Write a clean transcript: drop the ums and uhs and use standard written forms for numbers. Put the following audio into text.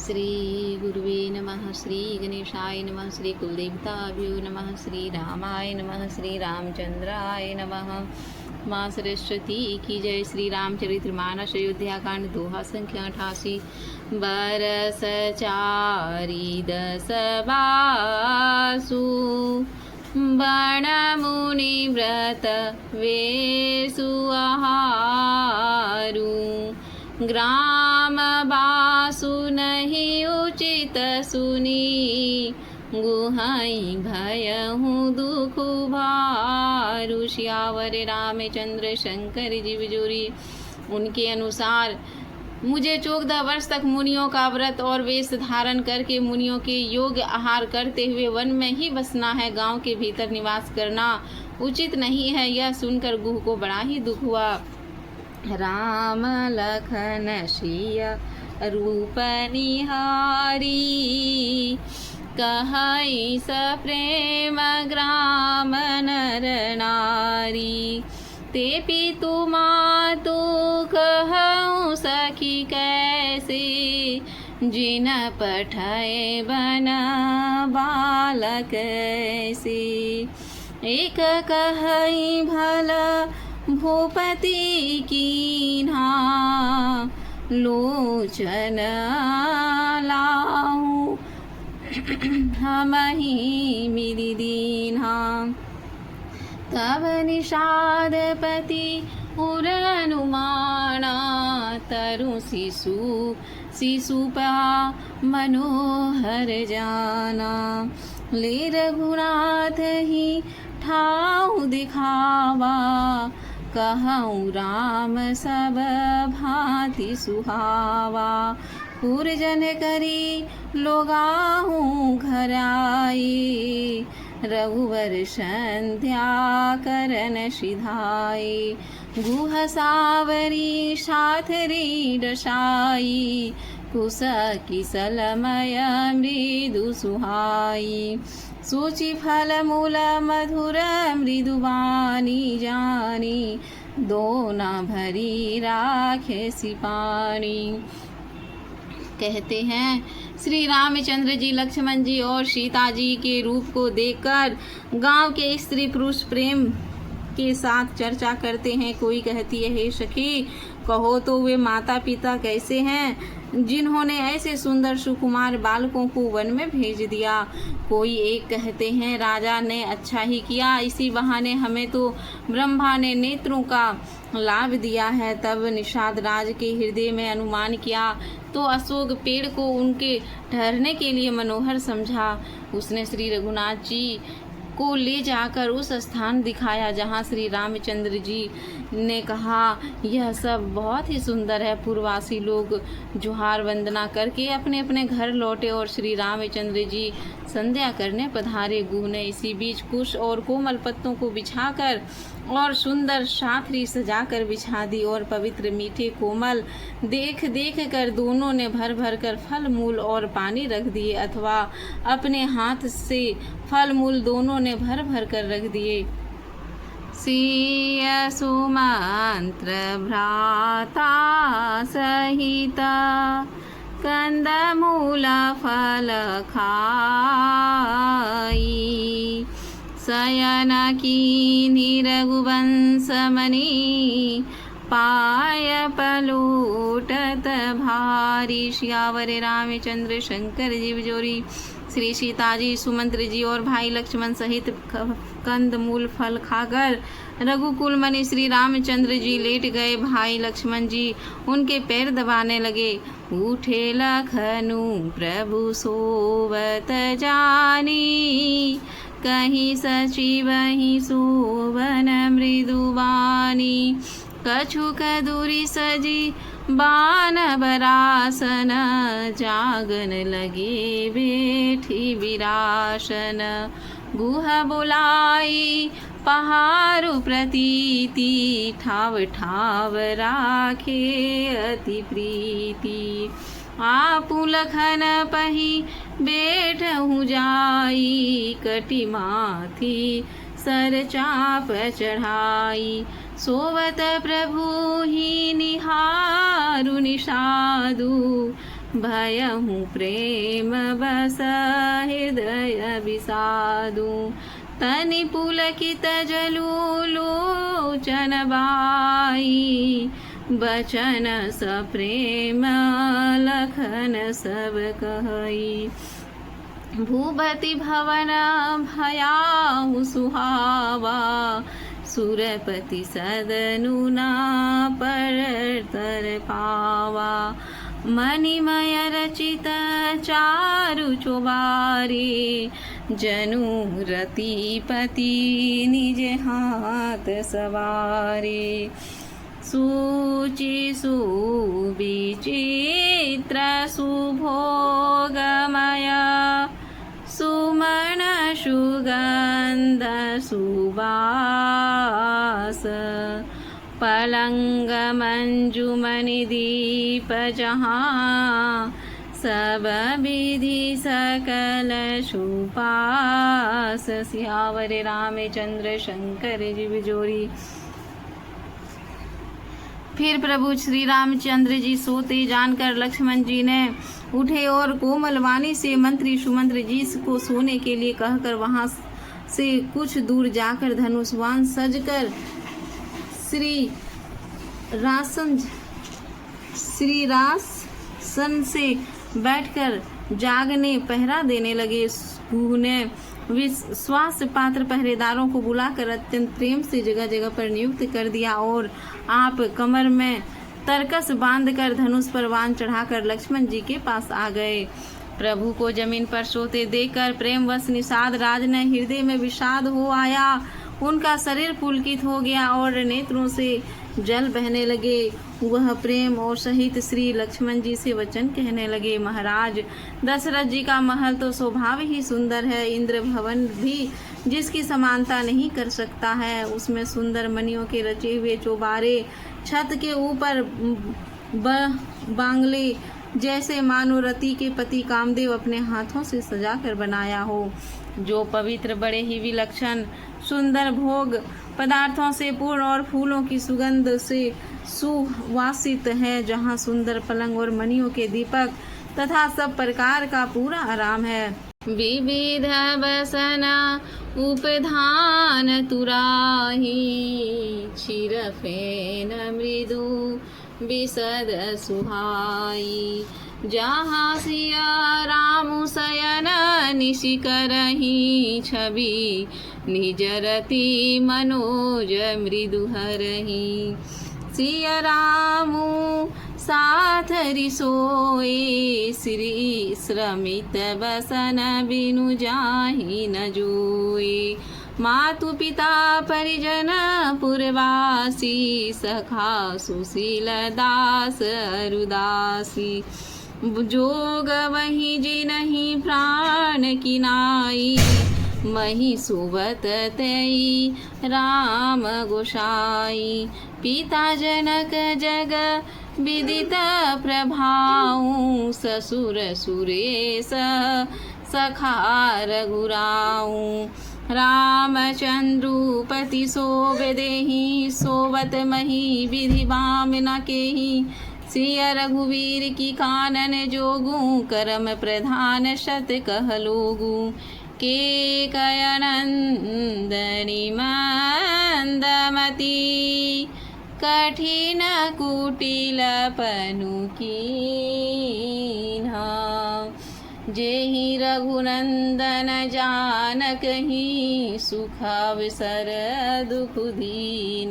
श्री गुरुवे नमः। श्री गणेशाय नमः। श्री कुलदेवताभ्यो नमः। श्री रामाय नमः। श्री रामचंद्राय नमः। माँ सरस्वती की जय। श्री रामचरित्र मानस अयोध्या कांड दोहा संख्या 88। बरस चारि दस बासु बण मुनि व्रत वेसु आहारू ग्राम बासु नहीं उचित सुनी गुहाई भयहु दुख भारू। श्यावर रामचंद्र शंकर जीव जोरी। उनके अनुसार मुझे 14 वर्ष तक मुनियों का व्रत और वेश धारण करके मुनियों के योग्य आहार करते हुए वन में ही बसना है। गांव के भीतर निवास करना उचित नहीं है। यह सुनकर गुह को बड़ा ही दुख हुआ। राम लखन सिया रूप निहारी कहई सप्रेम ग्राम नर नारी। ते पितु मातु कहऊँ सखी कैसे जिन पठाए बन बालक ऐसे। एक कहई भला भूपति कीन्हा लोचन लाहू हमहि मिली दीन्हा। तब निषादपति उर अनुमाना तरु शिशुपा मनोहर जाना। ले रघुनाथ ही ठाऊ दिखावा कहऊँ राम सब भांति सुहावा। पुरजन करी लोगाहूँ घर आई रघुवर संध्या करन सिधाई। गुह सावरी साथरी दशाई कुश किसलमय मृदु सुहाई। सूचि फल मूल मधुर मृदुबानी जानी दोना भरी राखे सिपानी। कहते हैं श्री रामचंद्र जी लक्ष्मण जी और सीता जी के रूप को देखकर गांव के स्त्री पुरुष प्रेम के साथ चर्चा करते हैं। कोई कहती है हे सखी कहो तो वे माता पिता कैसे हैं जिन्होंने ऐसे सुंदर सुकुमार बालकों को वन में भेज दिया। कोई एक कहते हैं राजा ने अच्छा ही किया, इसी बहाने हमें तो ब्रह्मा ने नेत्रों का लाभ दिया है। तब निषाद राज के हृदय में अनुमान किया तो अशोक पेड़ को उनके ठहरने के लिए मनोहर समझा। उसने श्री रघुनाथ जी को ले जाकर उस स्थान दिखाया जहाँ श्री रामचंद्र जी ने कहा यह सब बहुत ही सुंदर है। पूर्ववासी लोग जोहार वंदना करके अपने अपने घर लौटे और श्री रामचंद्र जी संध्या करने पधारे। गुह ने इसी बीच कुश और कोमल पत्तों को बिछाकर और सुंदर साथरी सजाकर बिछा दी और पवित्र मीठे कोमल देख देख कर दोनों ने भर भर कर फल मूल और पानी रख दिए अथवा अपने हाथ से फल मूल दोनों ने भर भर कर रख दिए। सिय सुमंत्र भ्राता सहित कंद मूल फल खाई। शयन कीन्हि रघुवंश मणि पाय पलूटत भारी। श्यावर रामचंद्र शंकर जीव जोरी। श्री सीता जी सुमंत्र जी और भाई लक्ष्मण सहित कंद मूल फल खाकर रघुकुल मणि श्री रामचंद्र जी लेट गए। भाई लक्ष्मण जी उनके पैर दबाने लगे। उठे लखनु प्रभु सोवत जानी कहीं सची वहीं सोवन मृदुबानी। कछुक दूरी सजी बान बरासन जागन लगे बैठी विरासन। गुह बुलाई पहारु प्रतीति ठाव ठाव राखे अति प्रीति। आपु लखन पही बैठहु जाई कटि माथी सर चाप चढ़ाई। सोवत प्रभु ही निहारु निषादु भयहु प्रेम बस हृदय विषादु तनि पुलकित जलु लोचन बाई बचन सप्रेम लखन सब कहई भूपति भवन भयाहु सुहावा सुरपति सदनु ना पर पावा मणिमय रचित चारु चोबारे जनु रतिपति निज हाथ सवारे सुचि सुविचित्र सुभोगमय सुमन सुगंध सुवास पलंग मंजुमणि दीप जहाँ सब विधि सकल सुपास। सियावर रामचंद्र शंकर जी बिजोरी। फिर प्रभु श्री रामचंद्र जी सोते जानकर लक्ष्मण जी ने उठे और कोमल वाणी से मंत्री सुमंत्र जी को सोने के लिए कहकर वहां से कुछ दूर जाकर धनुष्वान सजकर श्री रासन से बैठकर जागने पहरा देने लगे। उन्हें विश्वास पात्र पहरेदारों को बुलाकर अत्यंत प्रेम से जगह जगह पर नियुक्त कर दिया और आप कमर में तरकस बांधकर धनुष पर बाण चढ़ाकर लक्ष्मण जी के पास आ गए। प्रभु को जमीन पर सोते देखकर प्रेमवश निषाद राज ने हृदय में विषाद हो आया। उनका शरीर पुलकित हो गया और नेत्रों से जल बहने लगे। वह प्रेम और सहित श्री लक्ष्मण जी से वचन कहने लगे, महाराज दशरथ जी का महल तो स्वभाव ही सुंदर है, इंद्र भवन भी जिसकी समानता नहीं कर सकता है। उसमें सुंदर मणियों के रचे हुए चौबारे, छत के ऊपर बांगले जैसे मानो रति के पति कामदेव अपने हाथों से सजा कर बनाया हो, जो पवित्र बड़े ही विलक्षण सुंदर भोग पदार्थों से पूर्ण और फूलों की सुगंध से सुवासित है, जहाँ सुंदर पलंग और मणियों के दीपक तथा सब प्रकार का पूरा आराम है। विविध बसना उपधान तुराही क्षीरफेन मृदु विशद सुहाई, जहाँ सिया राम शयन निशि करही छवि निजरति मनोज मृदु हरही। सिया रामु साथ रिसोए श्री श्रमित बसन बिनु जाहि न जोए, मातु पिता परिजन पुरवासी सखा सुशील दास अरुदासी, जोग वही जी नहीं प्राण की नाई, मही सुबत तई राम गोसाई। पिता जनक जग विदित प्रभाऊ, ससुर सुरेश सखा रघुराऊ, रामचंद्रुपति सोव देहि सोवत मही विधि बाम न केहि, सिय रघुवीर की कानन जोगू करम प्रधान शत कह लोगू, के कयनंदनी मंदमती कठिन कुटिल पनु कीन्हा, जेहि रघुनंदन जानक ही सुख अवसर दुख दीन।